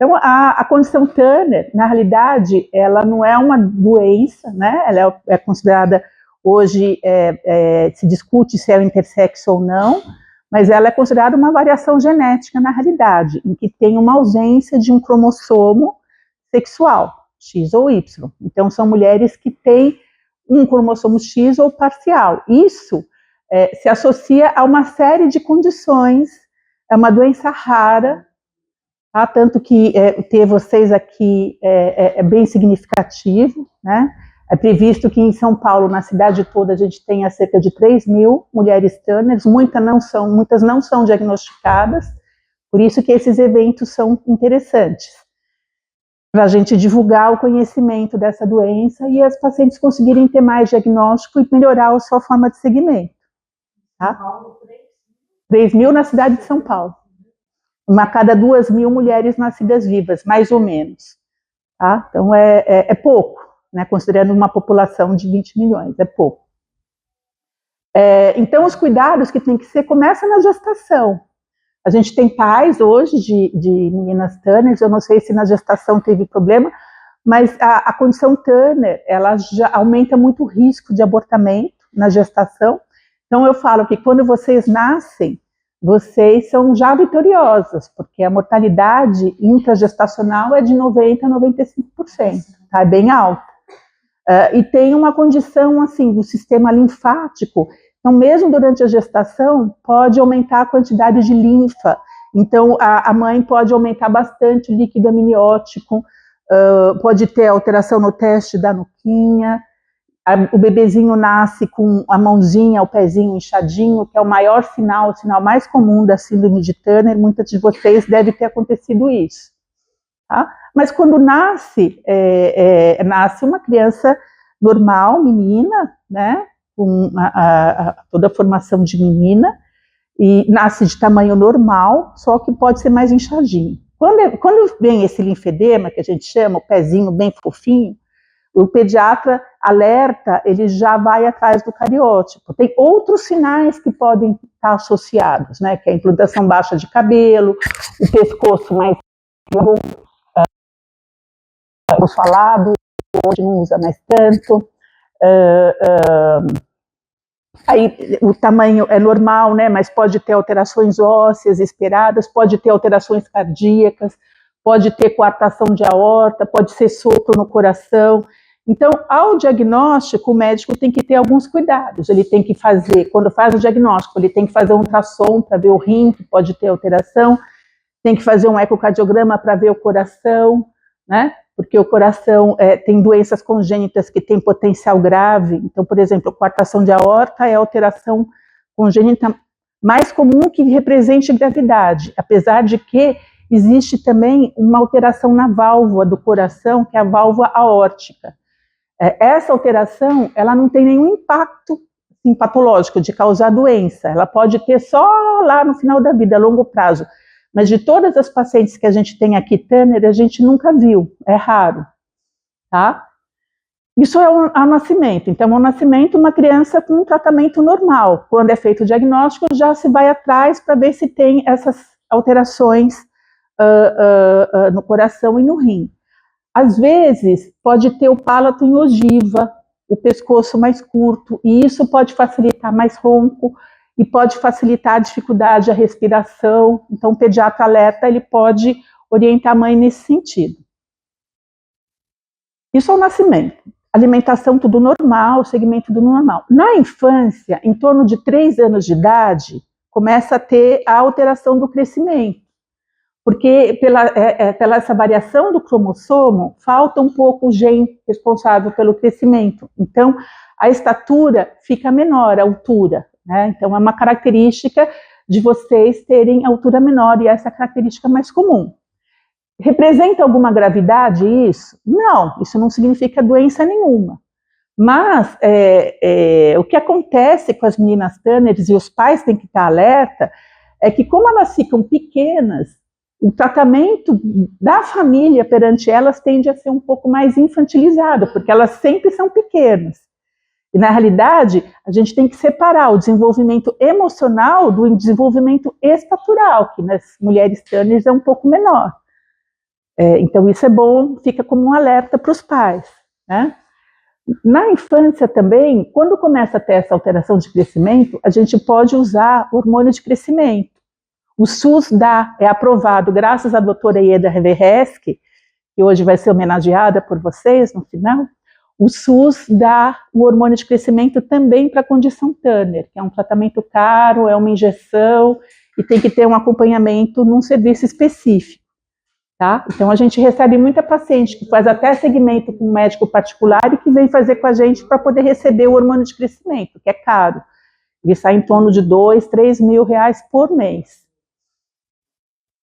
Então, a condição Turner, na realidade, ela não é uma doença, né? Ela é considerada, hoje, se discute se é intersexo ou não, mas ela é considerada uma variação genética, na realidade, em que tem uma ausência de um cromossomo sexual, X ou Y. Então, são mulheres que têm um cromossomo X ou parcial. Isso se associa a uma série de condições, é uma doença rara, tá? Tanto que ter vocês aqui é bem significativo, né? É previsto que em São Paulo, na cidade toda, a gente tenha cerca de 3.000 mulheres Turners, muitas não são diagnosticadas, por isso que esses eventos são interessantes, para a gente divulgar o conhecimento dessa doença e as pacientes conseguirem ter mais diagnóstico e melhorar a sua forma de segmento. Tá? 3.000 na cidade de São Paulo. Uma a cada 2.000 mulheres nascidas vivas, mais ou menos. Tá? Então, é pouco, né? Considerando uma população de 20 milhões, é pouco. Então, os cuidados que tem que ser, começa na gestação. A gente tem pais hoje de meninas Turner, eu não sei se na gestação teve problema, mas a condição Turner, ela já aumenta muito o risco de abortamento na gestação. Então, eu falo que quando vocês nascem, vocês são já vitoriosas, porque a mortalidade intragestacional é de 90% a 95%, tá? É bem alta. E tem uma condição, assim, do sistema linfático. Então, mesmo durante a gestação, pode aumentar a quantidade de linfa. Então, a mãe pode aumentar bastante o líquido amniótico, pode ter alteração no teste da nuquinha, o bebezinho nasce com a mãozinha, o pezinho inchadinho, que é o maior sinal, o sinal mais comum da síndrome de Turner. Muitas de vocês devem ter acontecido isso. Tá? Mas quando nasce uma criança normal, menina, né, com toda a formação de menina, e nasce de tamanho normal, só que pode ser mais inchadinho. Quando vem esse linfedema, que a gente chama, o pezinho bem fofinho, o pediatra alerta, ele já vai atrás do cariótipo. Tem outros sinais que podem estar associados, né, que é a implantação baixa de cabelo, o pescoço mais falado, hoje não usa mais tanto. Aí o tamanho é normal, né, mas pode ter alterações ósseas esperadas, pode ter alterações cardíacas, pode ter coartação de aorta, pode ser sopro no coração. Então, ao diagnóstico, o médico tem que ter alguns cuidados. Ele tem que fazer, quando faz o diagnóstico, ele tem que fazer um ultrassom para ver o rim, que pode ter alteração, tem que fazer um ecocardiograma para ver o coração, né? Porque o coração tem doenças congênitas que têm potencial grave. Então, por exemplo, coartação de aorta é a alteração congênita mais comum que represente gravidade, apesar de que existe também uma alteração na válvula do coração, que é a válvula aórtica. Essa alteração, ela não tem nenhum impacto assim, patológico de causar doença, ela pode ter só lá no final da vida, a longo prazo. Mas de todas as pacientes que a gente tem aqui, Turner, a gente nunca viu, é raro, tá? Isso é ao nascimento. Então, ao nascimento, uma criança com um tratamento normal. Quando é feito o diagnóstico, já se vai atrás para ver se tem essas alterações no coração e no rim. Às vezes, pode ter o palato em ogiva, o pescoço mais curto, e isso pode facilitar mais ronco, e pode facilitar a dificuldade, a respiração. Então, o pediatra alerta, ele pode orientar a mãe nesse sentido. Isso ao nascimento. Alimentação tudo normal, segmento tudo normal. Na infância, em torno de 3 anos de idade, começa a ter a alteração do crescimento. Porque pela essa variação do cromossomo, falta um pouco o gene responsável pelo crescimento. Então, a estatura fica menor, a altura, né? Então, é uma característica de vocês terem altura menor, e essa é a característica mais comum. Representa alguma gravidade isso? Não, isso não significa doença nenhuma. Mas o que acontece com as meninas Turners, e os pais têm que estar alerta, é que como elas ficam pequenas, o tratamento da família perante elas tende a ser um pouco mais infantilizado, porque elas sempre são pequenas. E, na realidade, a gente tem que separar o desenvolvimento emocional do desenvolvimento estatural, que nas mulheres Turners é um pouco menor. Então isso é bom, fica como um alerta para os pais, né? Na infância também, quando começa a ter essa alteração de crescimento, a gente pode usar hormônio de crescimento. O SUS é aprovado, graças à doutora Ieda Revereschi, que hoje vai ser homenageada por vocês no final. O SUS dá o hormônio de crescimento também para a condição Turner, que é um tratamento caro, é uma injeção e tem que ter um acompanhamento num serviço específico. Tá? Então, a gente recebe muita paciente que faz até segmento com um médico particular e que vem fazer com a gente para poder receber o hormônio de crescimento, que é caro. Ele sai em torno de 2, 3 mil reais por mês.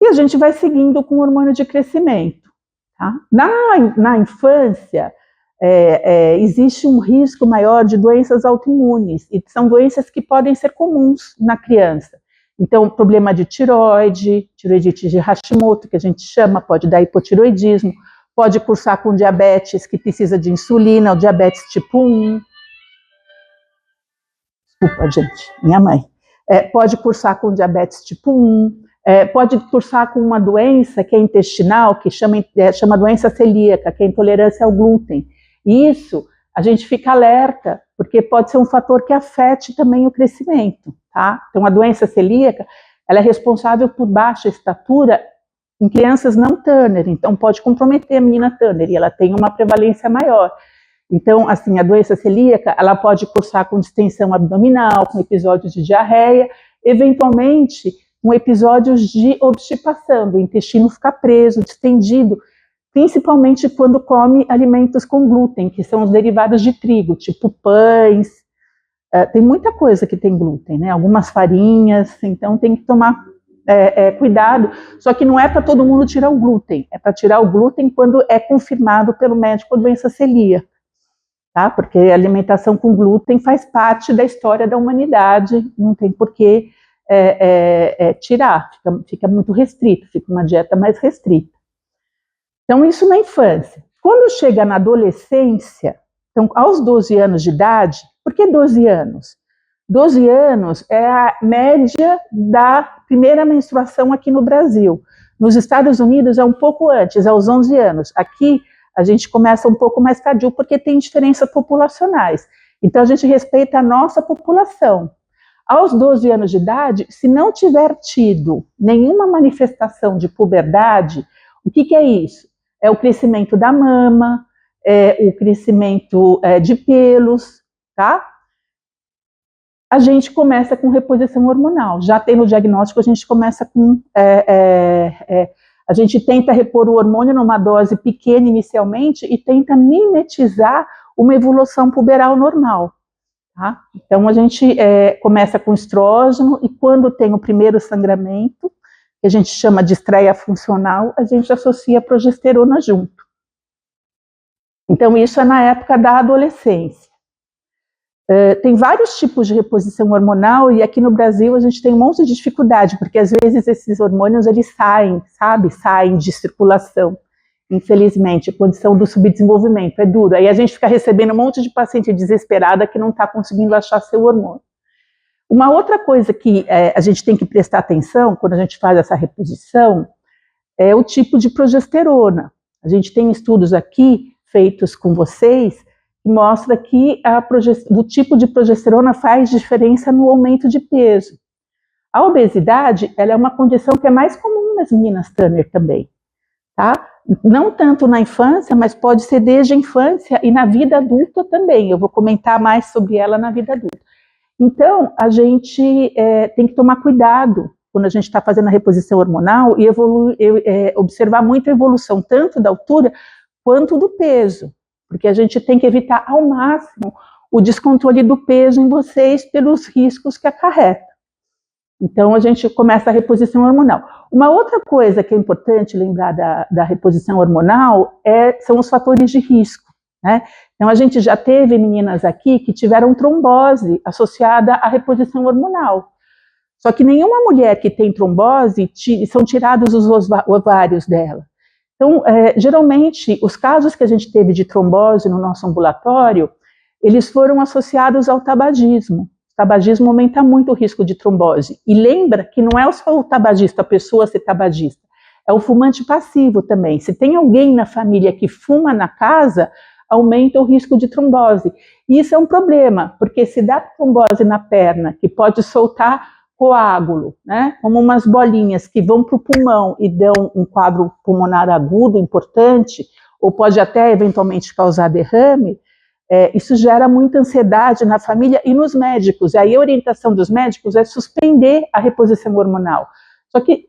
E a gente vai seguindo com o hormônio de crescimento. Tá? Na infância, existe um risco maior de doenças autoimunes, e são doenças que podem ser comuns na criança. Então, problema de tireoide, tireoidite de Hashimoto, que a gente chama, pode dar hipotireoidismo, pode cursar com diabetes que precisa de insulina, o diabetes tipo 1. Desculpa, gente, minha mãe. Pode cursar com diabetes tipo 1, pode cursar com uma doença que é intestinal, que chama doença celíaca, que é intolerância ao glúten. E isso, a gente fica alerta, porque pode ser um fator que afete também o crescimento. Tá? Então, a doença celíaca, ela é responsável por baixa estatura em crianças não Turner, então pode comprometer a menina Turner, e ela tem uma prevalência maior. Então, assim, a doença celíaca, ela pode cursar com distensão abdominal, com episódios de diarreia, eventualmente com episódios de obstipação, do intestino ficar preso, distendido, principalmente quando come alimentos com glúten, que são os derivados de trigo, tipo pães. Tem muita coisa que tem glúten, né? Algumas farinhas, então tem que tomar cuidado. Só que não é para todo mundo tirar o glúten, é para tirar o glúten quando é confirmado pelo médico a doença celíaca, tá? Porque a alimentação com glúten faz parte da história da humanidade, não tem por que tirar, fica muito restrito, fica uma dieta mais restrita. Então, isso na infância. Quando chega na adolescência, então, aos 12 anos de idade, por que 12 anos? 12 anos é a média da primeira menstruação aqui no Brasil. Nos Estados Unidos é um pouco antes, aos 11 anos. Aqui a gente começa um pouco mais tardio, porque tem diferenças populacionais. Então a gente respeita a nossa população. Aos 12 anos de idade, se não tiver tido nenhuma manifestação de puberdade, o que é isso? É o crescimento da mama, o crescimento de pelos, tá? A gente começa com reposição hormonal. Já tem no diagnóstico, a gente começa com... a gente tenta repor o hormônio numa dose pequena inicialmente e tenta mimetizar uma evolução puberal normal. Tá? Então, a gente começa com estrógeno e quando tem o primeiro sangramento, que a gente chama de estreia funcional, a gente associa a progesterona junto. Então, isso é na época da adolescência. Tem vários tipos de reposição hormonal e aqui no Brasil a gente tem um monte de dificuldade, porque às vezes esses hormônios eles saem, sabe? Saem de circulação, infelizmente, condição do subdesenvolvimento, é duro. Aí a gente fica recebendo um monte de paciente desesperada que não está conseguindo achar seu hormônio. Uma outra coisa que a gente tem que prestar atenção quando a gente faz essa reposição é o tipo de progesterona. A gente tem estudos aqui feitos com vocês que mostra que o tipo de progesterona faz diferença no aumento de peso. A obesidade, ela é uma condição que é mais comum nas meninas Turner também, tá? Não tanto na infância, mas pode ser desde a infância e na vida adulta também. Eu vou comentar mais sobre ela na vida adulta. Então, a gente tem que tomar cuidado quando a gente está fazendo a reposição hormonal e observar muito a evolução tanto da altura quanto do peso, porque a gente tem que evitar ao máximo o descontrole do peso em vocês pelos riscos que acarreta. Então, a gente começa a reposição hormonal. Uma outra coisa que é importante lembrar da reposição hormonal são os fatores de risco, né? Então, a gente já teve meninas aqui que tiveram trombose associada à reposição hormonal. Só que nenhuma mulher que tem trombose, são tirados os ovários dela. Então, geralmente, os casos que a gente teve de trombose no nosso ambulatório, eles foram associados ao tabagismo. O tabagismo aumenta muito o risco de trombose. E lembra que não é só o tabagista, a pessoa ser tabagista, é o fumante passivo também. Se tem alguém na família que fuma na casa, aumenta o risco de trombose. E isso é um problema, porque se dá trombose na perna, que pode soltar coágulo, né, como umas bolinhas que vão para o pulmão e dão um quadro pulmonar agudo importante, ou pode até eventualmente causar derrame, isso gera muita ansiedade na família e nos médicos. Aí a orientação dos médicos é suspender a reposição hormonal. Só que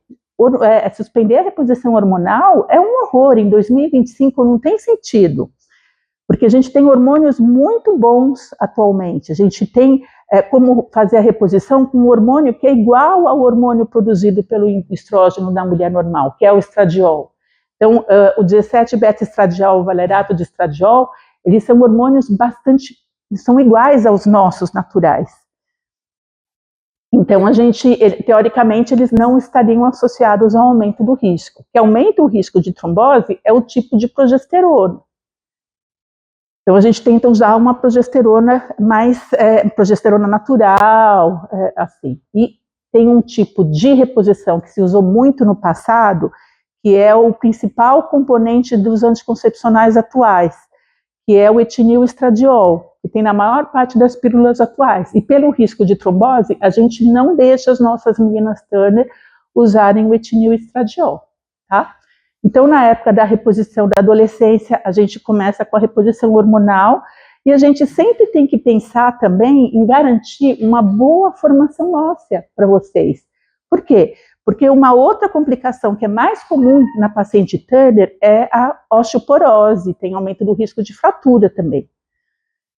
suspender a reposição hormonal é um horror. Em 2025 não tem sentido, porque a gente tem hormônios muito bons atualmente. A gente tem como fazer a reposição com um hormônio que é igual ao hormônio produzido pelo estrógeno da mulher normal, que é o estradiol. Então, o 17-beta-estradiol, o valerato de estradiol, eles são hormônios são iguais aos nossos naturais. Então, teoricamente, eles não estariam associados ao aumento do risco. O que aumenta o risco de trombose é o tipo de progesterona. Então, a gente tenta usar uma progesterona progesterona natural, assim. E tem um tipo de reposição que se usou muito no passado, que é o principal componente dos anticoncepcionais atuais, que é o etinil-estradiol, que tem na maior parte das pílulas atuais. E pelo risco de trombose, a gente não deixa as nossas meninas Turner usarem o etinil-estradiol, tá? Então, na época da reposição da adolescência, a gente começa com a reposição hormonal e a gente sempre tem que pensar também em garantir uma boa formação óssea para vocês. Por quê? Porque uma outra complicação que é mais comum na paciente Turner é a osteoporose, tem aumento do risco de fratura também.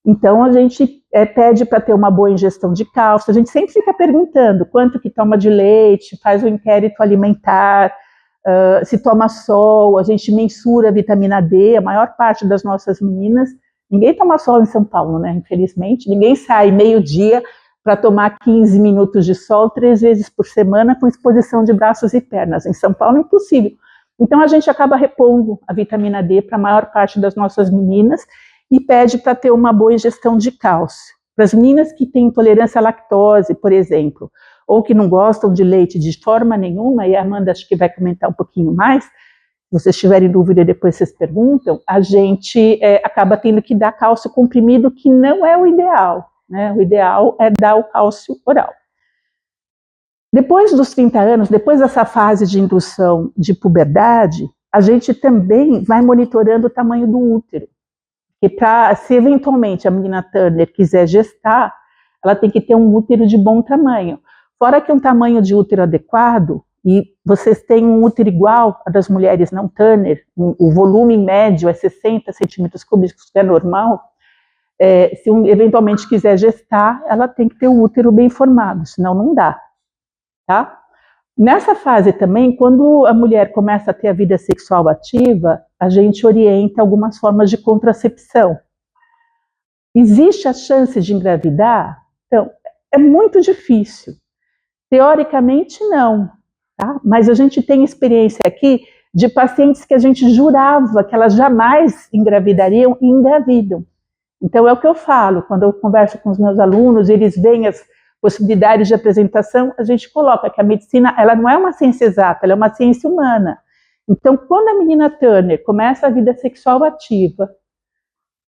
Então, a gente pede para ter uma boa ingestão de cálcio, a gente sempre fica perguntando quanto que toma de leite, faz o inquérito alimentar, se toma sol, a gente mensura a vitamina D, a maior parte das nossas meninas, ninguém toma sol em São Paulo, né, infelizmente, ninguém sai meio-dia para tomar 15 minutos de sol 3 vezes por semana com exposição de braços e pernas. Em São Paulo é impossível. Então a gente acaba repondo a vitamina D para a maior parte das nossas meninas e pede para ter uma boa ingestão de cálcio. Para as meninas que têm intolerância à lactose, por exemplo, ou que não gostam de leite de forma nenhuma, e a Amanda acho que vai comentar um pouquinho mais, se vocês tiverem dúvida depois vocês perguntam, a gente acaba tendo que dar cálcio comprimido, que não é o ideal. Né? O ideal é dar o cálcio oral. Depois dos 30 anos, depois dessa fase de indução de puberdade, a gente também vai monitorando o tamanho do útero. Porque se eventualmente a menina Turner quiser gestar, ela tem que ter um útero de bom tamanho. Fora que um tamanho de útero adequado, e vocês têm um útero igual a das mulheres não Turner, o volume médio é 60 centímetros cúbicos, que é normal, se eventualmente quiser gestar, ela tem que ter um útero bem formado, senão não dá, tá? Nessa fase também, quando a mulher começa a ter a vida sexual ativa, a gente orienta algumas formas de contracepção. Existe a chance de engravidar? Então, é muito difícil. Teoricamente, não, tá? Mas a gente tem experiência aqui de pacientes que a gente jurava que elas jamais engravidariam e engravidam. Então, é o que eu falo, quando eu converso com os meus alunos, eles veem as possibilidades de apresentação, a gente coloca que a medicina, ela não é uma ciência exata, ela é uma ciência humana. Então, quando a menina Turner começa a vida sexual ativa,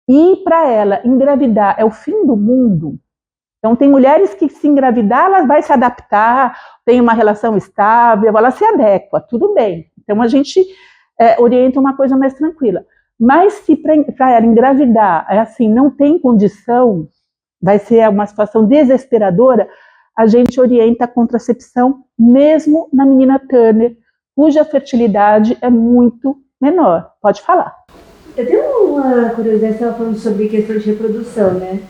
e para ela engravidar é o fim do mundo, então tem mulheres que se engravidar, ela vai se adaptar, tem uma relação estável, ela se adequa, tudo bem. Então, a gente orienta uma coisa mais tranquila. Mas se para ela engravidar, assim, não tem condição, vai ser uma situação desesperadora, a gente orienta a contracepção mesmo na menina Turner, cuja fertilidade é muito menor. Pode falar. Eu tenho uma curiosidade, você estava falando sobre questão de reprodução, né?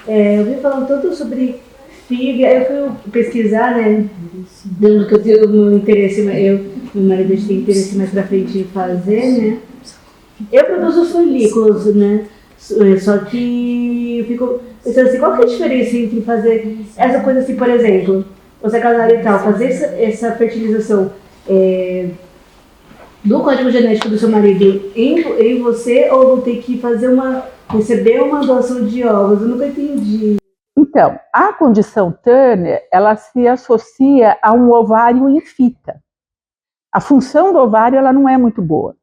Eu vi falando todo sobre filho, aí eu fui pesquisar, né? Dando que eu tenho meu interesse, meu marido tem interesse mais pra frente em fazer, né? Eu produzo folículos, né? Só que eu fico pensando assim, qual que é a diferença entre fazer essa coisa assim, por exemplo, você é casada e tal, fazer essa fertilização do código genético do seu marido em você, ou vou ter que receber uma doação de ovos? Eu nunca entendi. Então, a condição Turner, ela se associa a um ovário em fita. A função do ovário ela não é muito boa.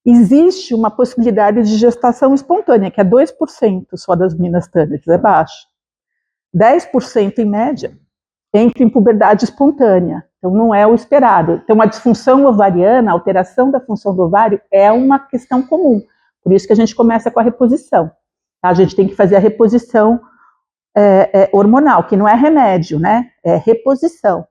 Existe uma possibilidade de gestação espontânea, que é 2% só das meninas Turner, é baixo. 10% em média entra em puberdade espontânea, então não é o esperado. Então a disfunção ovariana, a alteração da função do ovário é uma questão comum, por isso que a gente começa com a reposição. Tá? A gente tem que fazer a reposição hormonal, que não é remédio, né? É reposição.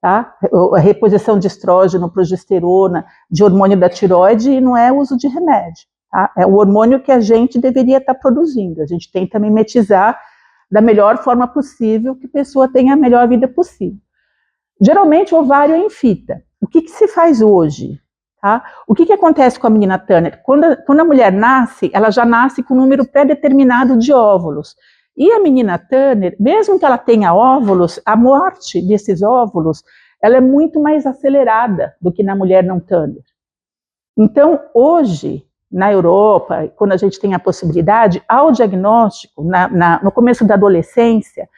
Tá? A reposição de estrógeno, progesterona, de hormônio da tireoide, e não é uso de remédio. Tá? É o hormônio que a gente deveria estar produzindo. A gente tenta mimetizar da melhor forma possível, que a pessoa tenha a melhor vida possível. Geralmente o ovário é em fita. O que se faz hoje? Tá? O que acontece com a menina Turner? Quando a mulher nasce, ela já nasce com um número pré-determinado de óvulos. E a menina Turner, mesmo que ela tenha óvulos, a morte desses óvulos, ela é muito mais acelerada do que na mulher não Turner. Então, hoje, na Europa, quando a gente tem a possibilidade, ao diagnóstico, no começo da adolescência,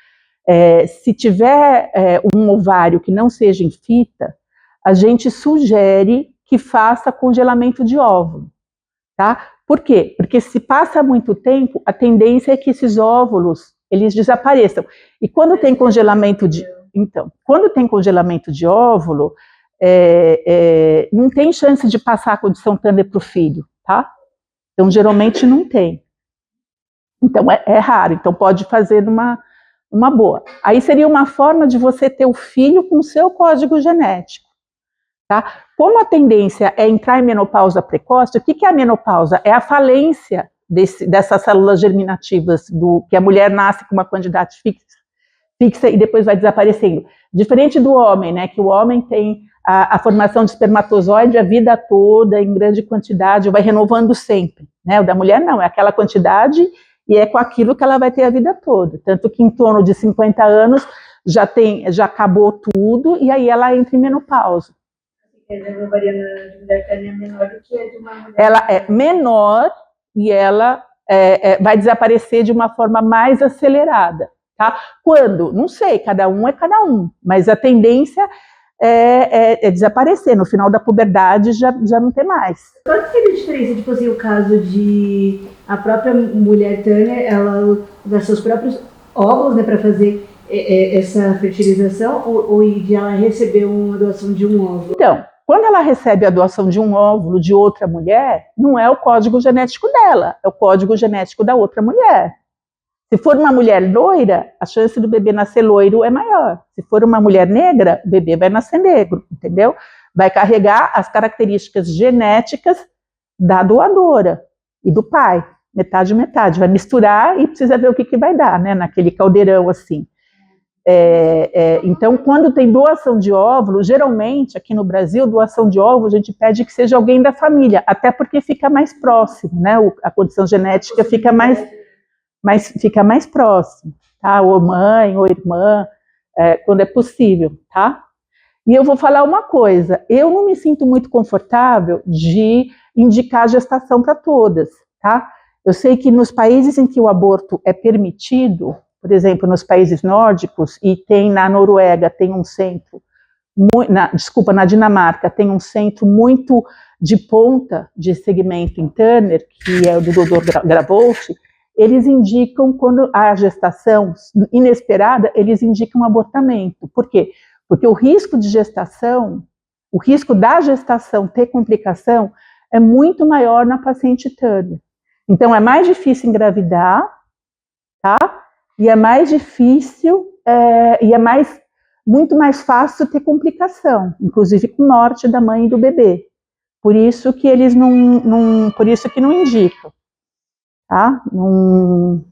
se tiver um ovário que não seja em fita, a gente sugere que faça congelamento de óvulo, tá? Por quê? Porque se passa muito tempo, a tendência é que esses óvulos, eles desapareçam. E quando tem congelamento de... Então, quando tem congelamento de óvulo, não tem chance de passar a condição Turner para o filho, tá? Então, geralmente não tem. Então, é raro. Então, pode fazer uma boa. Aí seria uma forma de você ter o filho com o seu código genético. Tá? Como a tendência é entrar em menopausa precoce, o que é a menopausa? É a falência dessas células germinativas, que a mulher nasce com uma quantidade fixa e depois vai desaparecendo. Diferente do homem, né, que o homem tem a formação de espermatozoide a vida toda, em grande quantidade, vai renovando sempre. Né? O da mulher não, é aquela quantidade e é com aquilo que ela vai ter a vida toda. Tanto que em torno de 50 anos já acabou tudo e aí ela entra em menopausa. A ovariana de mulher Turner é menor do que a de uma mulher. Ela é menor e ela vai desaparecer de uma forma mais acelerada. Tá? Quando? Não sei, cada um é cada um, mas a tendência é desaparecer. No final da puberdade já não tem mais. Qual que seria a diferença, tipo assim, o caso de a própria mulher Turner, ela usar seus próprios óvulos, né, para fazer essa fertilização, ou de ela receber uma doação de um óvulo? Então, quando ela recebe a doação de um óvulo de outra mulher, não é o código genético dela, é o código genético da outra mulher. Se for uma mulher loira, a chance do bebê nascer loiro é maior. Se for uma mulher negra, o bebê vai nascer negro, entendeu? Vai carregar as características genéticas da doadora e do pai, metade, vai misturar e precisa ver o que vai dar, né, naquele caldeirão assim. Então, quando tem doação de óvulo, geralmente aqui no Brasil, doação de óvulo, a gente pede que seja alguém da família, até porque fica mais próximo, né? A condição genética fica mais próximo, tá? Ou mãe, ou irmã, quando é possível, tá? E eu vou falar uma coisa, eu não me sinto muito confortável de indicar gestação para todas, tá? Eu sei que nos países em que o aborto é permitido, por exemplo, nos países nórdicos, e tem na Noruega, tem um centro, na Dinamarca, tem um centro muito de ponta de segmento em Turner, que é o do Dr. Gravold, eles indicam, quando há gestação inesperada, eles indicam abortamento. Por quê? Porque o risco de gestação, o risco da gestação ter complicação é muito maior na paciente Turner. Então, é mais difícil engravidar, tá? E é mais difícil, muito mais fácil ter complicação, inclusive com morte da mãe e do bebê. Por isso que eles por isso que não indicam, tá? Não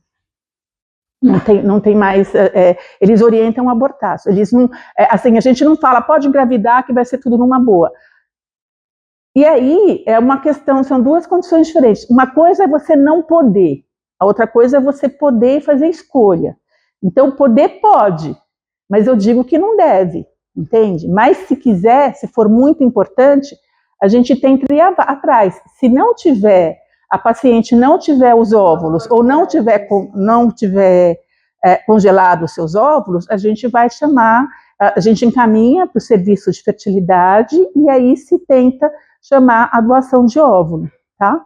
tem mais, eles orientam a abortar. Eles não, assim, a gente não fala, pode engravidar que vai ser tudo numa boa. E aí é uma questão, são duas condições diferentes. Uma coisa é você não poder, a outra coisa é você poder fazer escolha. Então, poder pode, mas eu digo que não deve, entende? Mas se quiser, se for muito importante, a gente tem que ir atrás. Se não tiver, a paciente não tiver os óvulos, ou não tiver congelado os seus óvulos, a gente vai chamar a gente encaminha para o serviço de fertilidade e aí se tenta chamar a doação de óvulo, tá?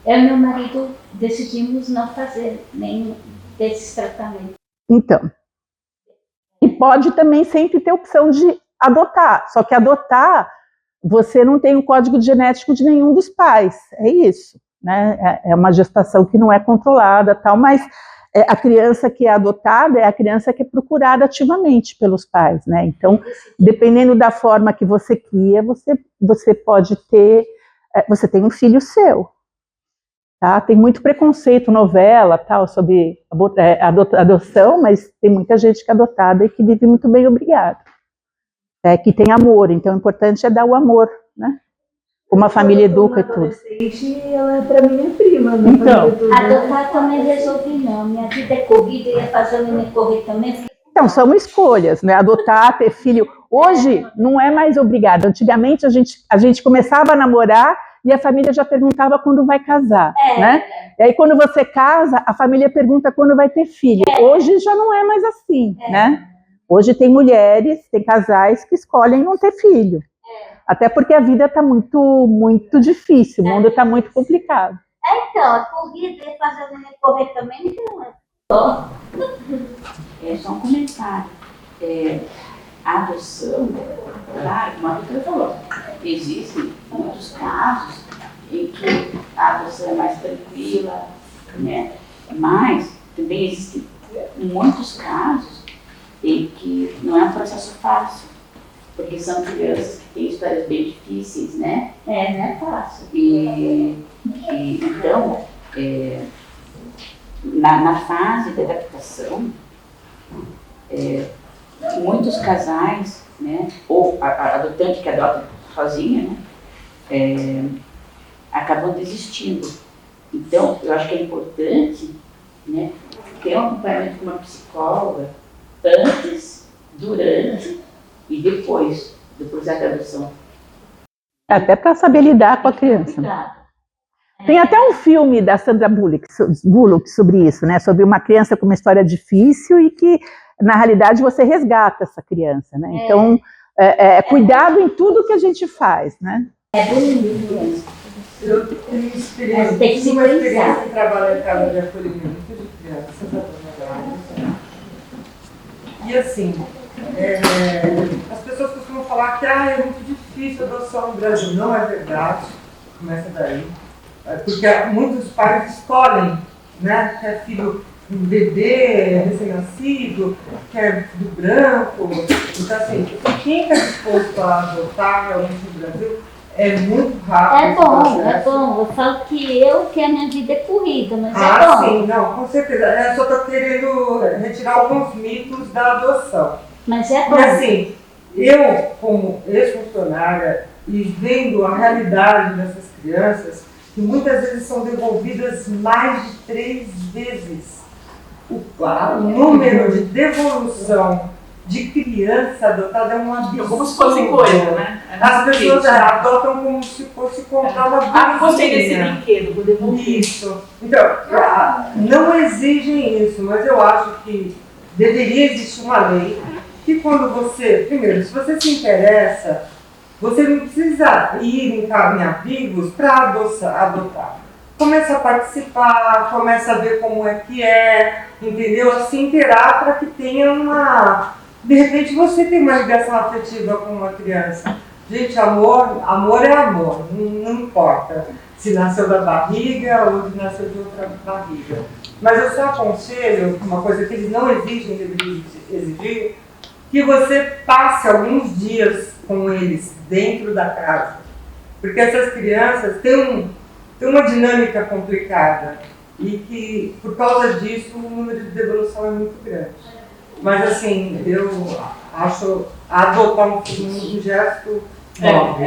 Eu e meu marido decidimos não fazer nenhum desses tratamentos. Então, e pode também sempre ter opção de adotar, só que adotar, você não tem o código genético de nenhum dos pais, é isso, né? É uma gestação que não é controlada, tal, mas a criança que é adotada é a criança que é procurada ativamente pelos pais, né? Então, dependendo da forma que você cria, você pode ter, você tem um filho seu. Tá? Tem muito preconceito, novela, tal, sobre adoção, mas tem muita gente que é adotada e que vive muito bem, obrigado. Que tem amor, então o importante é dar o amor, né? Como a família educa e tudo. Ela é para minha prima, né? Então, adotar também resolvi não, minha vida é corrida, ia fazendo me correr também. Então, são escolhas, né? Adotar, ter filho. Hoje não é mais obrigado. Antigamente a gente começava a namorar e a família já perguntava quando vai casar, né? E aí quando você casa, a família pergunta quando vai ter filho. Hoje já não é mais assim, né? Hoje tem mulheres, tem casais que escolhem não ter filho. Até porque a vida está muito difícil, o mundo está muito complicado. Então, a corrida ia fazendo me correr também, não é só um comentário. A adoção, claro, como a doutora falou, existem muitos casos em que a adoção é mais tranquila, né? Mas também existem muitos casos em que não é um processo fácil, porque são crianças que têm histórias bem difíceis, né? Não é fácil. Então, na fase de adaptação, muitos casais, né, ou a adotante que adota sozinha, né, acabam desistindo. Então, eu acho que é importante, né, ter um acompanhamento com uma psicóloga antes, durante e depois do processo de adoção. Até para saber lidar com a criança. Tem até um filme da Sandra Bullock sobre isso, né, sobre uma criança com uma história difícil e que na realidade você resgata essa criança, né? Então, cuidado em tudo que a gente faz, né? É bonito. Eu tenho experiência, uma experiência de trabalhar em casa de acolhimento de crianças. E assim, as pessoas costumam falar que é muito difícil a adoção no Brasil. Não é verdade, começa daí. Porque muitos pais escolhem, né? Quer filho, um bebê recém-nascido, quer do branco. Então, assim, quem está disposto a adotar realmente no Brasil é muito rápido. É bom. Eu falo que a minha vida é corrida, mas é bom. Sim, não, com certeza. Eu só estou querendo retirar alguns mitos da adoção. Mas é bom. E assim, eu, como ex-funcionária, e vendo a realidade dessas crianças, que muitas vezes são devolvidas mais de 3 vezes. O número de devolução de criança adotada é um absurdo. Como se fosse coisa, né? As pessoas adotam como se fosse comprar uma brinquedo. Gostei desse brinquedo, vou devolver. Isso. Então, não exigem isso, mas eu acho que deveria existir uma lei que quando você, primeiro, se você se interessa, você não precisa ir em abrigos para adotar. Começa a participar, começa a ver como é que entendeu? A se inteirar para que tenha uma... De repente você tem uma ligação afetiva com uma criança. Gente, amor é amor, não importa se nasceu da barriga ou se nasceu de outra barriga. Mas eu só aconselho, uma coisa que eles não exigem, deveriam exigir, que você passe alguns dias com eles dentro da casa. Porque essas crianças têm uma dinâmica complicada e que, por causa disso, o número de devolução é muito grande. Mas, assim, eu acho adotar um gesto nobre.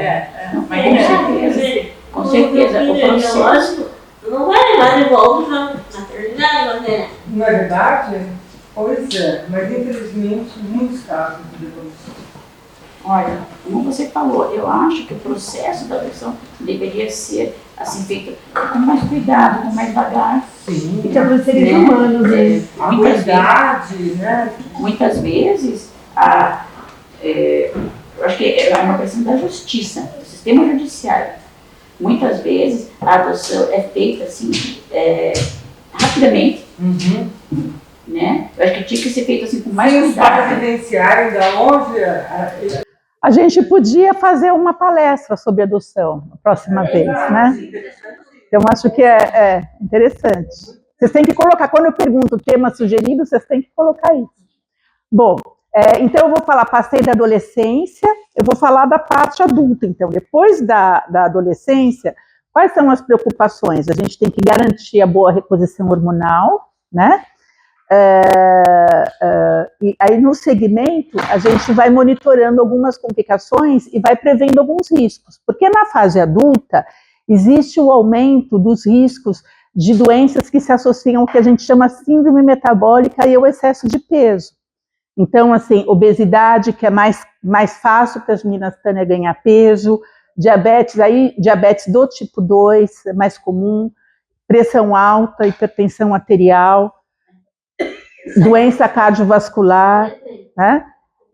Com certeza. O processo não vai levar de volta na maternidade, né? Não é verdade? Pois é, mas infelizmente, muitos casos de devolução. Olha, como você falou, eu acho que o processo da adoção deveria ser assim, feito com mais cuidado, com mais devagar. Sim. Então, para os seres humanos, né? A verdade, né? Muitas vezes, Eu acho que é uma questão da justiça, do sistema judiciário. Muitas vezes a adoção é feita assim, rapidamente, né? Eu acho que tinha que ser feito assim com mais cuidado. evidenciarem da onde A gente podia fazer uma palestra sobre adoção na próxima vez, né? Então, acho que é interessante. Vocês têm que colocar, quando eu pergunto o tema sugerido, vocês têm que colocar isso. Bom, então eu vou falar, passei da adolescência, eu vou falar da parte adulta. Então, depois da adolescência, quais são as preocupações? A gente tem que garantir a boa reposição hormonal, né? E aí no segmento a gente vai monitorando algumas complicações e vai prevendo alguns riscos, porque na fase adulta existe o aumento dos riscos de doenças que se associam ao que a gente chama síndrome metabólica e ao excesso de peso. Então, assim, obesidade, que é mais fácil para as meninas ganhar peso, diabetes do tipo 2, é mais comum, pressão alta, hipertensão arterial, doença cardiovascular, né?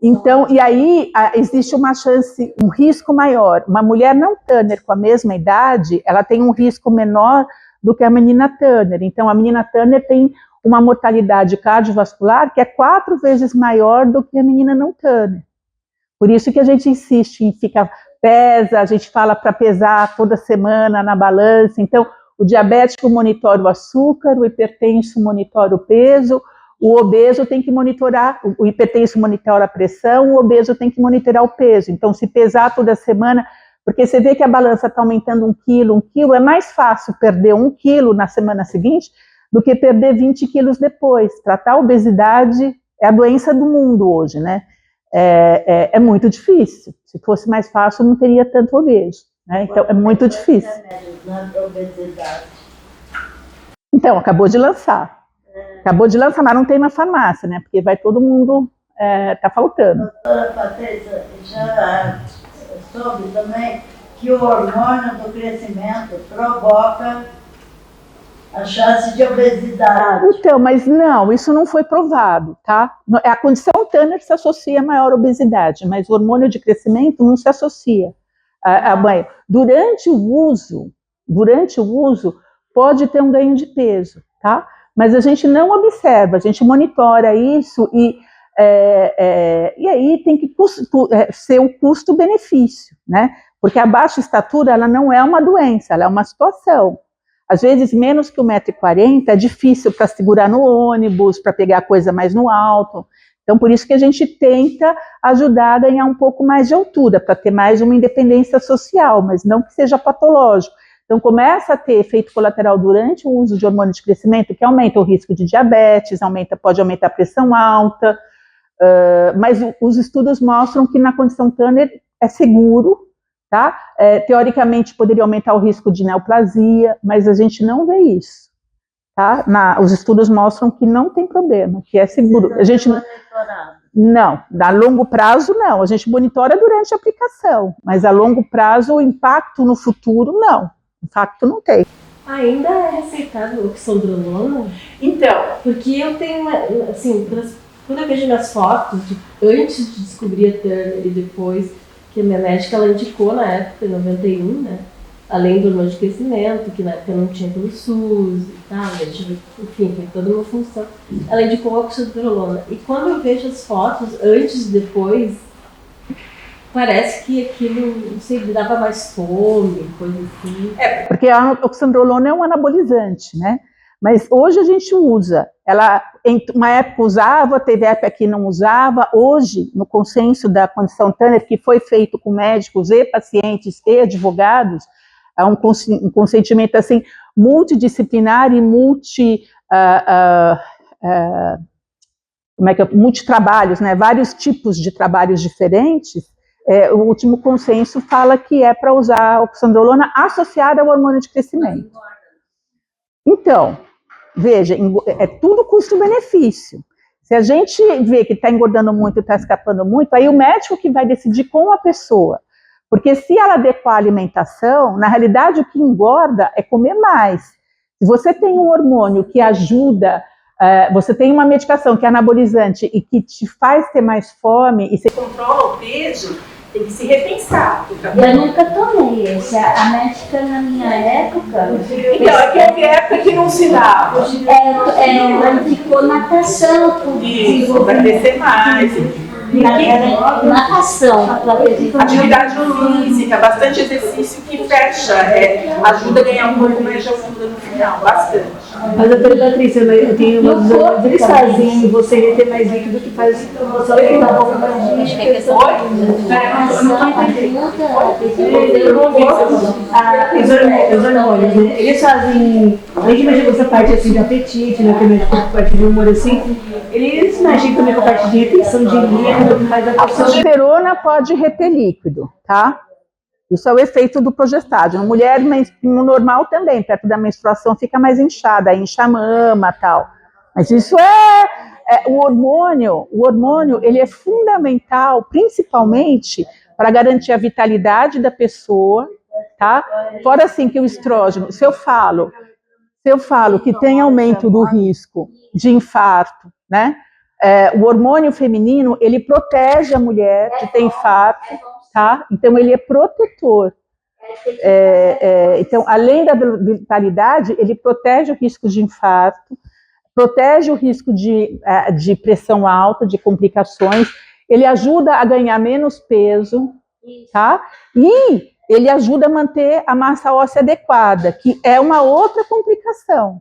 Então, e aí existe uma chance, um risco maior. Uma mulher não Turner com a mesma idade, ela tem um risco menor do que a menina Turner. Então, a menina Turner tem uma mortalidade cardiovascular que é 4 vezes maior do que a menina não Turner. Por isso que a gente insiste em pesa, a gente fala para pesar toda semana na balança. Então, o diabético monitora o açúcar, o hipertenso monitora o peso, o obeso tem que monitorar, o hipertenso monitora a pressão, o obeso tem que monitorar o peso. Então, se pesar toda semana, porque você vê que a balança está aumentando 1 quilo, é mais fácil perder 1 quilo na semana seguinte do que perder 20 quilos depois. Tratar a obesidade é a doença do mundo hoje, né? É muito difícil. Se fosse mais fácil, não teria tanto obeso, né? Então, é muito difícil. Então, acabou de lançar. Mas não tem na farmácia, né? Porque vai todo mundo, tá faltando. Doutora Patrícia, já soube também que o hormônio do crescimento provoca a chance de obesidade. Então, mas não, isso não foi provado, tá? A condição Turner se associa a maior obesidade, mas o hormônio de crescimento não se associa a banho. Durante o uso, pode ter um ganho de peso, tá? Mas a gente não observa, a gente monitora isso e aí tem que ser o custo-benefício, né? Porque a baixa estatura, ela não é uma doença, ela é uma situação. Às vezes, menos que 1,40 m é difícil para segurar no ônibus, para pegar coisa mais no alto. Então, por isso que a gente tenta ajudar a ganhar um pouco mais de altura, para ter mais uma independência social, mas não que seja patológico. Então, começa a ter efeito colateral durante o uso de hormônio de crescimento, que aumenta o risco de diabetes, pode aumentar a pressão alta, mas os estudos mostram que na condição Turner é seguro, tá? Teoricamente, poderia aumentar o risco de neoplasia, mas a gente não vê isso, tá? Os estudos mostram que não tem problema, que é seguro. A gente não, a longo prazo não, a gente monitora durante a aplicação, mas a longo prazo o impacto no futuro não. Impacto não tem. Ainda é receitado oxandrolona? Então, Porque eu tenho, assim, quando eu vejo minhas fotos, antes de descobrir a Turner e depois, que a minha médica ela indicou na época, em 91, né? Além do hormônio de crescimento, que na época não tinha pelo SUS e tal, enfim, foi toda uma função. Ela indicou a oxandrolona. E quando eu vejo as fotos, antes e depois, parece que aquilo, não sei, dava mais fome, coisa assim. Porque a oxandrolona é um anabolizante, né? Mas hoje a gente usa. Ela, em uma época usava, teve época que não usava. Hoje, no consenso da condição Turner, que foi feito com médicos e pacientes e advogados, é um consentimento assim, multidisciplinar e multitrabalhos, né? Vários tipos de trabalhos diferentes. O último consenso fala que é para usar a oxandrolona associada ao hormônio de crescimento. Então, veja, é tudo custo-benefício. Se a gente vê que está engordando muito, está escapando muito, aí o médico que vai decidir com a pessoa. Porque se ela adequar a alimentação, na realidade o que engorda é comer mais. Se você tem um hormônio que ajuda Você tem uma medicação que é anabolizante e que te faz ter mais fome, e você Controla o peso, tem que se repensar. Eu nunca tomei esse. A médica na minha época. Então, é que houve época que não se dava. Ela ficou natação. Isso, vai crescer mais. Natação. Atividade física, bastante exercício que fecha, ajuda a ganhar um pouco mais de altura no final, bastante. Mas, doutora Patrícia, eu tenho uma visão, eles fazem você reter mais líquido que faz você aumentar um pouco mais de líquido. Os hormônios, né? Eles fazem, além de mexer com essa parte assim de apetite, né, que mexe com a parte de humor assim, eles mexem também com a parte de retenção de líquido, que faz a a progesterona pode reter líquido, tá? Isso é o efeito do progestágeno. Mulher normal também, perto da menstruação, fica mais inchada, incha a mama e tal. Mas isso o hormônio, ele é fundamental, principalmente para garantir a vitalidade da pessoa, tá? Fora assim que o estrógeno, se eu falo que tem aumento do risco de infarto, né? O hormônio feminino, ele protege a mulher de ter infarto, tá? Então, ele é protetor. Então, além da vitalidade, ele protege o risco de infarto, protege o risco de pressão alta, de complicações, ele ajuda a ganhar menos peso, tá? E ele ajuda a manter a massa óssea adequada, que é uma outra complicação.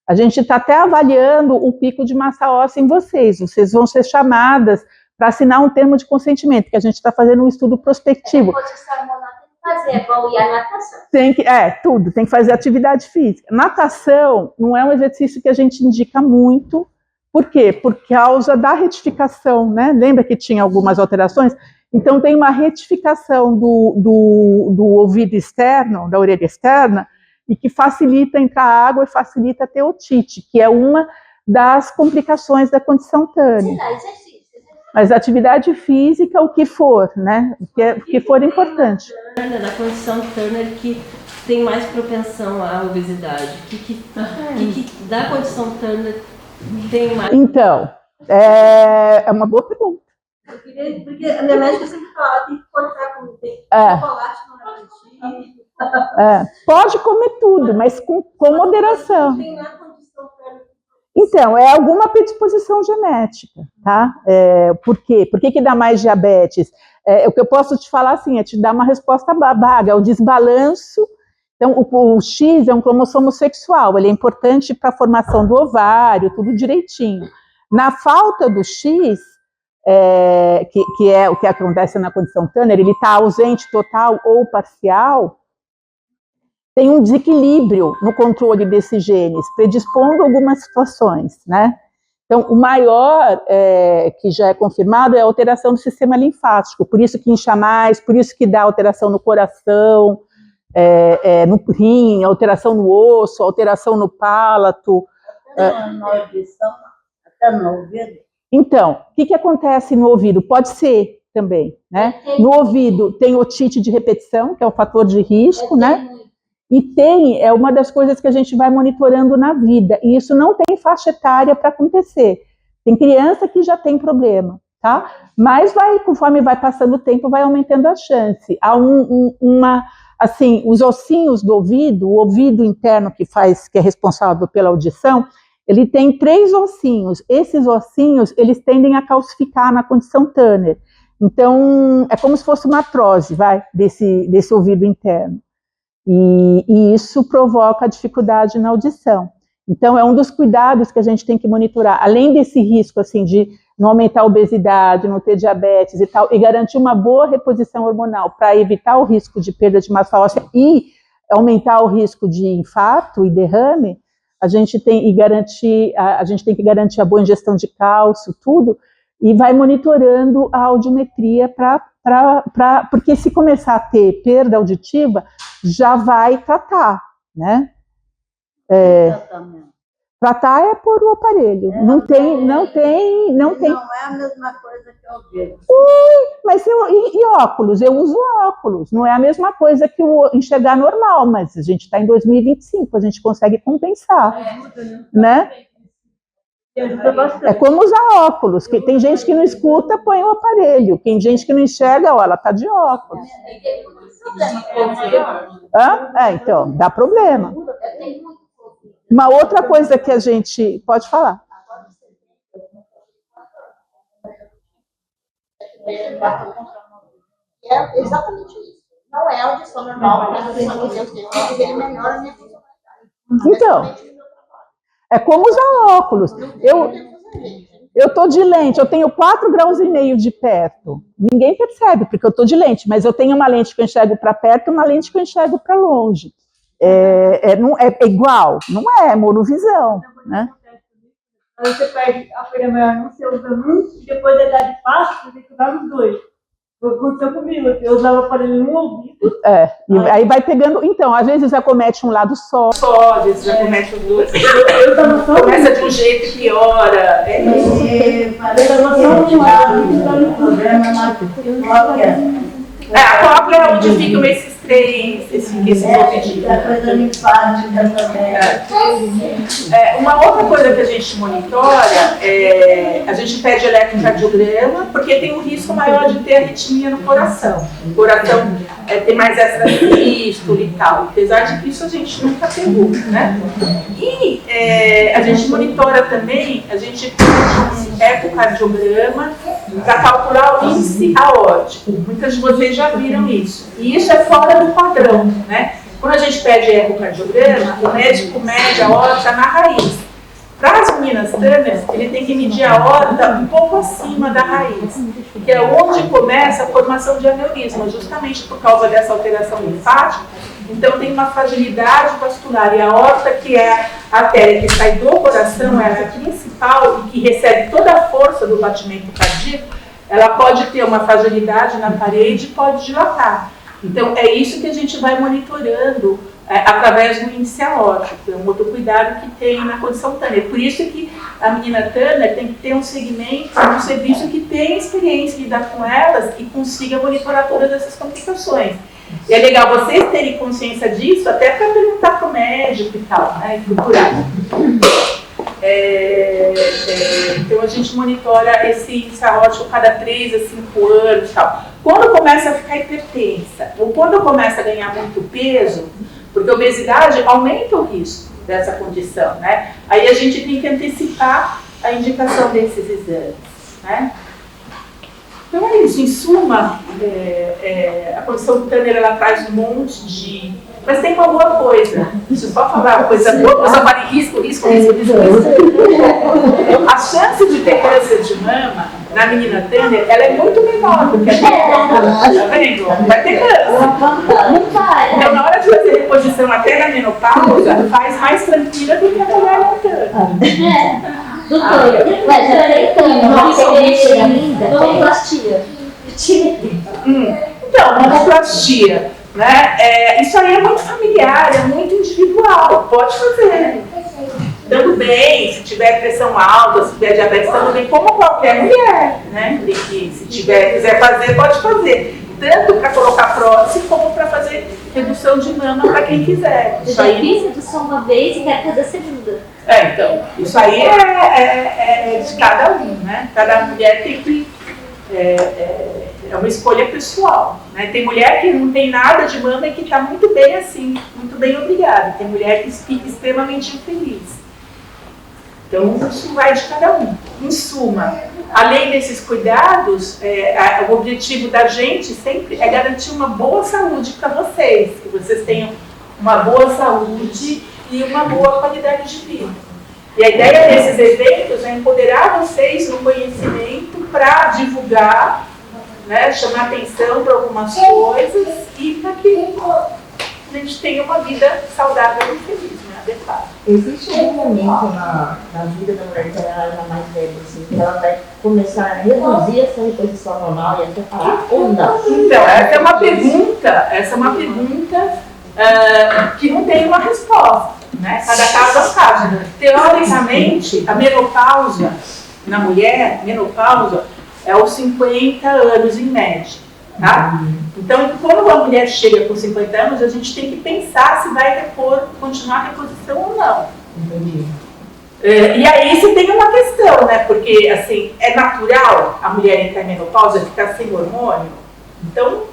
A gente está até avaliando o pico de massa óssea em vocês vão ser chamadas para assinar um termo de consentimento, que a gente está fazendo um estudo prospectivo. Fazer, igual ir à natação. Tudo, tem que fazer atividade física. Natação não é um exercício que a gente indica muito. Por quê? Por causa da retificação, né? Lembra que tinha algumas alterações? Então, tem uma retificação do ouvido externo, da orelha externa, e que facilita entrar água e facilita ter otite, que é uma das complicações da condição tânia. Mas atividade física, o que for, né? O que for importante. Na condição Turner que tem mais propensão à obesidade? Que da condição Turner tem mais? Então, é uma boa pergunta. Porque a minha médica sempre fala, tem que cortar com chocolate no lanche. Pode comer tudo, mas com moderação. Tem na condição Turner. Então, é alguma predisposição genética, tá? Por quê? Por que dá mais diabetes? O que eu posso te falar, assim, é te dar uma resposta vaga, é o desbalanço. Então, o X é um cromossomo sexual, ele é importante para a formação do ovário, tudo direitinho. Na falta do X, que é o que acontece na condição Turner, ele está ausente total ou parcial, tem um desequilíbrio no controle desses genes, predispondo algumas situações, né? Então, o maior que já é confirmado é a alteração do sistema linfático, por isso que incha mais, por isso que dá alteração no coração, no rim, alteração no osso, alteração no palato. Até no ouvido. Então, o que acontece no ouvido? Pode ser também, né? No ouvido tem otite de repetição, que é um fator de risco, né? E é uma das coisas que a gente vai monitorando na vida, e isso não tem faixa etária para acontecer. Tem criança que já tem problema, tá? Mas conforme vai passando o tempo, vai aumentando a chance. Há assim, os ossinhos do ouvido, o ouvido interno que é responsável pela audição, ele tem 3 ossinhos. Esses ossinhos, eles tendem a calcificar na condição Turner. Então, é como se fosse uma artrose, desse ouvido interno. E isso provoca dificuldade na audição. Então, é um dos cuidados que a gente tem que monitorar, além desse risco, assim, de não aumentar a obesidade, não ter diabetes e tal, e garantir uma boa reposição hormonal para evitar o risco de perda de massa óssea e aumentar o risco de infarto e derrame, a gente tem que garantir a boa ingestão de cálcio, tudo, e vai monitorando a audiometria porque se começar a ter perda auditiva, já vai tratar, né? Tratar é pôr o aparelho. Não é a mesma coisa que eu digo. Mas e óculos? Eu uso óculos. Não é a mesma coisa que enxergar normal, mas a gente está em 2025, a gente consegue compensar, né? É como usar óculos. Tem gente que não escuta, põe o aparelho. Tem gente que não enxerga, ó, ela tá de óculos. Então, dá problema. Uma outra coisa que a gente... Pode falar. É exatamente isso. Não é audição normal, mas ele melhora a minha funcionalidade. Então, é como usar óculos. Eu tô de lente, eu tenho 4,5 graus de perto. Ninguém percebe, porque eu tô de lente, mas eu tenho uma lente que eu enxergo para perto e uma lente que eu enxergo para longe. É igual, não é monovisão, né? Aí você perde a folha maior, não você usa um, e depois da idade passa, você tem que usar os dois. Aconteceu comigo, eu usava o aparelho no ouvido. E aí vai pegando. Então, às vezes acomete um lado só. Às vezes acomete os dois. Começa de um jeito e piora. A cóclea é onde ficam esses três, esses objetivos. Uma outra coisa que a gente monitora a gente pede eletrocardiograma, porque tem um risco maior de ter arritmia no coração. O coração tem mais extrasístole e tal. Apesar de que isso a gente nunca pegou, né? E a gente monitora também, a gente pede um ecocardiograma para calcular o índice aórtico. Muitas de vocês já viram isso. E isso é fora do padrão, né? Quando a gente pede ecocardiograma, o médico mede a aorta na raiz. Para as meninas Turner, ele tem que medir a aorta um pouco acima da raiz, que é onde começa a formação de aneurisma, justamente por causa dessa alteração linfática. Então tem uma fragilidade vascular, e a aorta, que é a artéria que sai do coração, é a principal e que recebe toda a força do batimento cardíaco, ela pode ter uma fragilidade na parede e pode dilatar. Então é isso que a gente vai monitorando através do índice aórtico. É um outro cuidado que tem na condição Turner. Por isso que a menina Turner tem que ter um segmento, um serviço que tenha experiência em lidar com elas e consiga monitorar todas essas complicações. E é legal vocês terem consciência disso, até para perguntar para o médico e tal, né, e procurar. Então a gente monitora esse índice aórtico cada 3 a 5 anos e tal. Quando começa a ficar hipertensa, ou quando começa a ganhar muito peso, porque a obesidade aumenta o risco dessa condição, né? Aí a gente tem que antecipar a indicação desses exames, né? Então é isso, em suma, a condição Turner, ela traz um monte de... Mas tem uma boa coisa, deixa eu só falar uma coisa boa, eu só falei risco. A chance de ter câncer de mama na menina Turner, ela é muito menor do que a menina. Tá vendo? Vai ter câncer. Então, na hora de fazer reposição até na menopausa, faz mais tranquila do que a mulher não Turner. Doutora, mas já tem câncer ainda, mamoplastia. Então, mamoplastia, né? Isso aí é muito familiar, é muito individual, pode fazer. Dando bem, se tiver pressão alta, se tiver diabetes, dando bem, como qualquer mulher, né? E que se quiser fazer, pode fazer. Tanto para colocar prótese, como para fazer redução de mama para quem quiser. Eu já fiz redução uma vez e quero fazer segunda. Então, isso aí é de cada um, né? Cada mulher tem que... É uma escolha pessoal, né? Tem mulher que não tem nada de mama e que está muito bem assim, muito bem obrigada. Tem mulher que fica extremamente infeliz. Então, isso vai de cada um. Em suma, além desses cuidados, o objetivo da gente sempre é garantir uma boa saúde para vocês, que vocês tenham uma boa saúde e uma boa qualidade de vida. E a ideia desses eventos é empoderar vocês no conhecimento para divulgar, né, chamar atenção para algumas coisas e para que a gente tenha uma vida saudável e feliz, né, adequada. Existe um momento na vida da mulher que ela é mais velha, assim, que ela vai começar a reduzir essa reposição hormonal e até parar ou não? Então, essa é uma pergunta que não tem uma resposta, né? Cada caso é um caso. Teoricamente, a menopausa na mulher, é aos 50 anos em média, tá? Então, quando a mulher chega com 50 anos, a gente tem que pensar se vai continuar a reposição ou não. Entendi. E aí você tem uma questão, né? Porque, assim, é natural a mulher entrar em menopausa ficar sem hormônio? Então,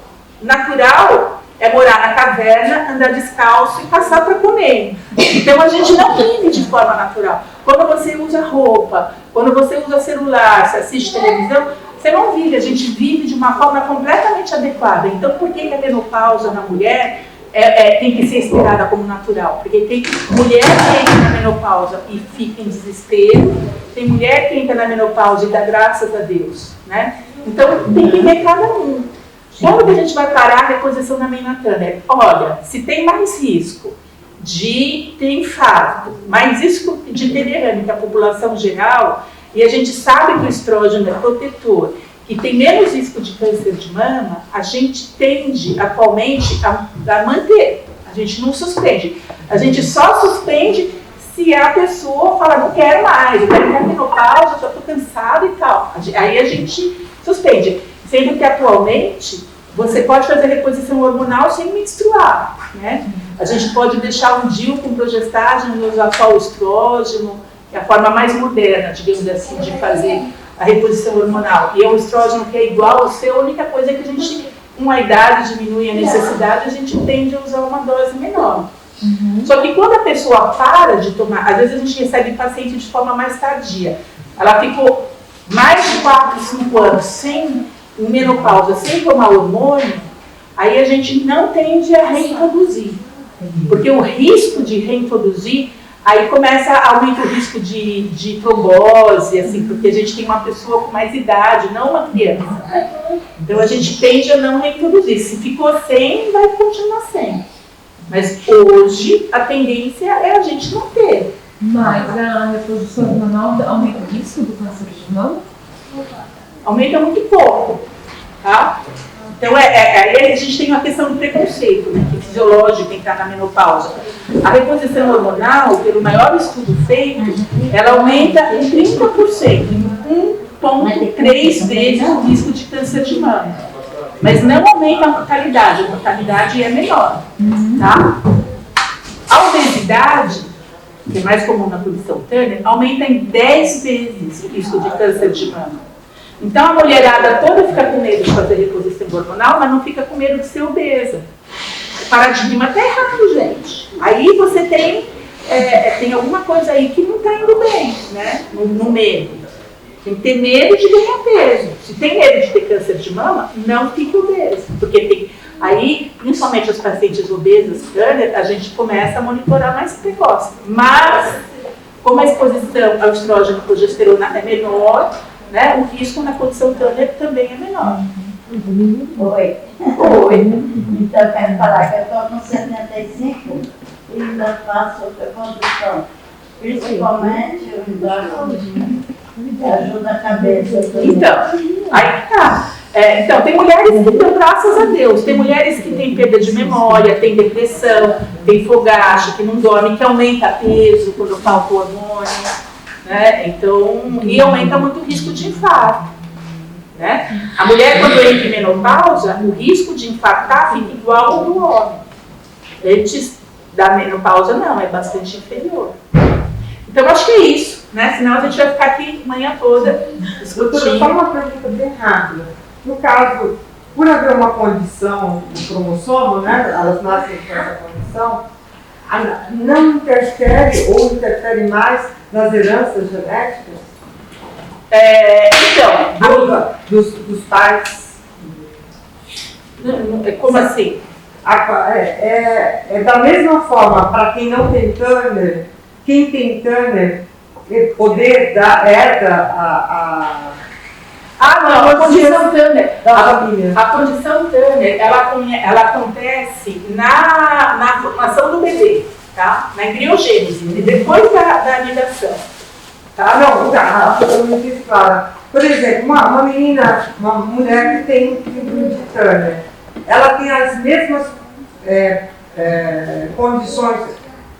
natural é morar na caverna, andar descalço e passar para comer. Então, a gente não vive de forma natural. Quando você usa roupa, quando você usa celular, você assiste televisão, você não vive, a gente vive de uma forma completamente adequada. Então, por que a menopausa na mulher tem que ser esperada como natural? Porque tem mulher que entra na menopausa e fica em desespero, tem mulher que entra na menopausa e dá graças a Deus, né? Então, tem que ver cada um. Quando que a gente vai parar a reposição na Mina Turner? Olha, se tem mais risco de ter infarto, mais risco de ter derrame que a população geral, e a gente sabe que o estrógeno é protetor, que tem menos risco de câncer de mama, a gente tende atualmente a manter. A gente não suspende. A gente só suspende se a pessoa fala, não quero mais, eu quero ir na menopausa, já estou cansada e tal. Aí a gente suspende. Sendo que atualmente você pode fazer reposição hormonal sem menstruar, né? A gente pode deixar um DIU com progestagem, usar só o estrógeno, é a forma mais moderna, digamos assim, de fazer a reposição hormonal. E é um estrógeno que é igual ao seu, a única coisa é que a gente, com a idade, diminui a necessidade, a gente tende a usar uma dose menor. Só que quando a pessoa para de tomar, às vezes a gente recebe paciente de forma mais tardia, ela ficou mais de 4, 5 anos sem menopausa, sem tomar hormônio, aí a gente não tende a reintroduzir. Porque o risco de reintroduzir, aí começa a aumentar o risco de trombose, assim, porque a gente tem uma pessoa com mais idade, não uma criança, né? Então a gente tende a não reintroduzir. Se ficou sem, vai continuar sem. Mas hoje a tendência é a gente não ter. Mas a reposição hormonal aumenta o risco do câncer de mama? Aumenta muito pouco, tá? Então, aí a gente tem uma questão de preconceito, né, que é fisiológico, entrar na menopausa. A reposição hormonal, pelo maior estudo feito, ela aumenta em 30%, em 1,3 vezes o risco de câncer de mama. Mas não aumenta a mortalidade é menor, tá? A obesidade, que é mais comum na condição Turner, aumenta em 10 vezes o risco de câncer de mama. Então a mulherada toda fica com medo de fazer reposição hormonal, mas não fica com medo de ser obesa. O paradigma está errado, gente. Aí você tem alguma coisa aí que não está indo bem, né? No medo. Tem que ter medo de ganhar peso. Se tem medo de ter câncer de mama, não fique obeso. Porque tem. Aí, principalmente os pacientes obesas, Turner, a gente começa a monitorar mais precoce. Mas, como a exposição ao estrógeno e progesterona é menor, né, o risco na condição Turner também é menor. Oi. Então, eu quero falar que eu estou com 75 e ainda faço reconstrução. Principalmente o endócrino, que ajuda a cabeça também. Então, aí tá. Então, tem mulheres que têm, graças a Deus, tem mulheres que têm perda de memória, tem depressão, tem fogacho, que não dorme, que aumenta peso quando falta o hormônio. Né? Então, e aumenta muito o risco de infarto. Né? A mulher, quando entra em menopausa, o risco de infartar fica igual ao do homem. Antes da menopausa, não, é bastante inferior. Então, acho que é isso, né? Senão a gente vai ficar aqui a manhã toda discutindo. Só uma pergunta bem rápida. No caso, por haver uma condição do cromossomo, né? Elas nascem com essa condição, não interfere ou interfere mais nas heranças genéticas? Então, dos pais. Como assim? É da mesma forma, para quem não tem Turner, quem tem Turner, poder herda não, a condição Turner. da família. A condição Turner, ela acontece na formação do bebê, tá? Na embriogênese, depois da anidação. Tá? Eu não fiz claro. Por exemplo, uma menina, uma mulher que tem síndrome de Turner, ela tem as mesmas condições,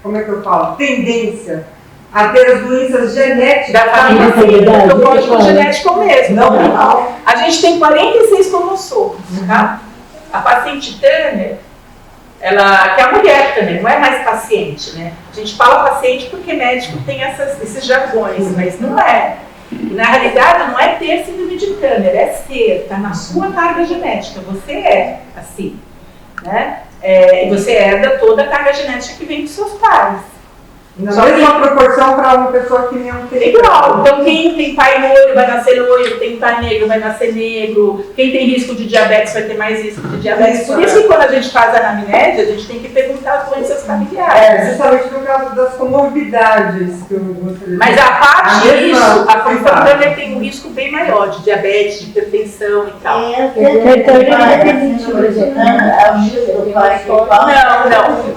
como é que eu falo? Tendência a ter as doenças genéticas da família. O código genético é o mesmo. Não. A gente tem 46 cromossomos, tá? A paciente Turner, ela, que é a mulher também, não é mais paciente, né? A gente fala paciente porque médico tem esses jargões, mas não é. E na realidade não é ter síndrome de Turner, é ser, tá na sua carga genética, você é assim, né? E você herda toda a carga genética que vem dos seus pais. Na mesma proporção para uma pessoa que não tem. Igual. Então, quem tem pai loiro vai nascer loiro, quem pai negro vai nascer negro, quem tem risco de diabetes vai ter mais risco de diabetes. Por isso que quando a gente faz a anamnese, a gente tem que perguntar as doenças familiares. Justamente no caso das comorbidades que eu gostaria. Mas a parte disso, a função também tem um risco bem maior de diabetes, de hipertensão e tal. Não, não.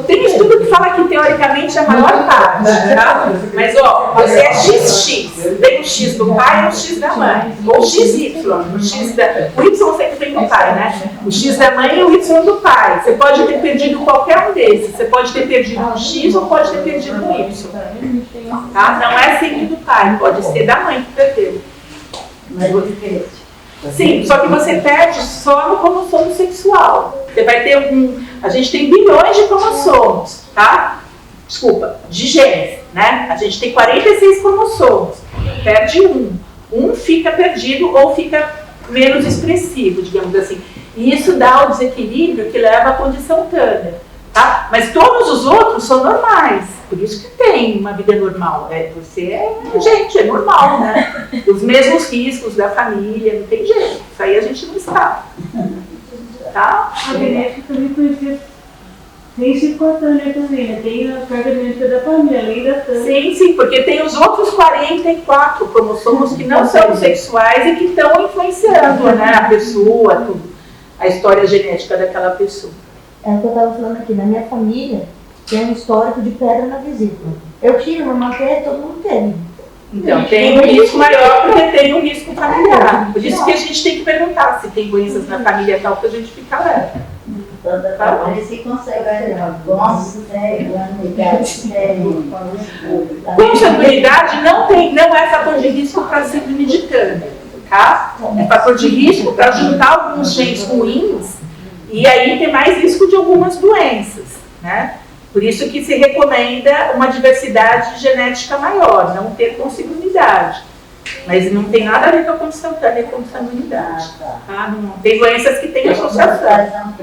Tem estudo que fala que teoricamente é a maior parte, tá? Mas ó, você é XX, tem o X do pai e o X da mãe. Ou XY, o Y sempre tem do pai, né? O X da mãe e o Y do pai. Você pode ter perdido qualquer um desses. Você pode ter perdido um X ou pode ter perdido um Y. Tá? Não é sempre do pai, pode ser da mãe que perdeu. Sim, só que você perde só no cromossomo sexual. Você vai ter a gente tem bilhões de cromossomos, tá? Desculpa, de genes, né? A gente tem 46 cromossomos, perde um fica perdido ou fica menos expressivo, digamos assim. E isso dá o desequilíbrio que leva à condição Turner, tá? Mas todos os outros são normais, por isso que tem uma vida normal. Você é normal, né? Os mesmos riscos da família, não tem jeito. Isso aí a gente não está. Tá? A genética também conhecia. Tem circotânea também, né? Tem a carga genética da família, além da Turner. Sim, porque tem os outros 44 cromossomos que não são sexuais e que estão influenciando, né, a pessoa, tudo, a história genética daquela pessoa. É o que eu estava falando aqui, na minha família tem um histórico de pedra na vesícula. Eu tive uma matéria, todo mundo teve. Então, tem um risco maior porque tem um risco familiar. Por isso que a gente tem que perguntar se tem doenças na família tal, que a gente fica alerta. Se consegue, consanguinidade não é fator de risco para síndrome de Turner, tá? É fator de risco para juntar alguns genes ruins e aí ter mais risco de algumas doenças, né? Por isso que se recomenda uma diversidade genética maior, não ter consanguinidade. Mas não tem nada a ver com a condição Turner e consanguinidade. Tá? Não, tem doenças que têm associação.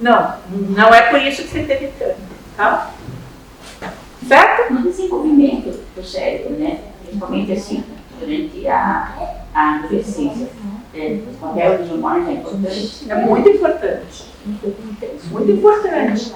Não é por isso que você teve Turner. Tá? Certo? No desenvolvimento do cérebro, né? Principalmente assim, durante a adolescência. Qualquer dos hormônios é importante. É muito importante. Muito importante.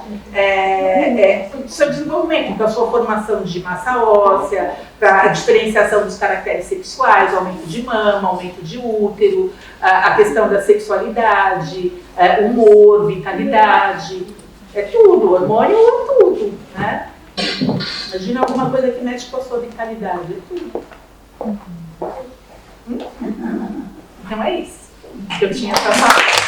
O seu desenvolvimento, para a sua formação de massa óssea, para a diferenciação dos caracteres sexuais, aumento de mama, aumento de útero, a questão da sexualidade, humor, vitalidade, é tudo, hormônio é tudo, né? Imagina alguma coisa que mexe com a sua vitalidade, é tudo. Então é isso que eu tinha para falar.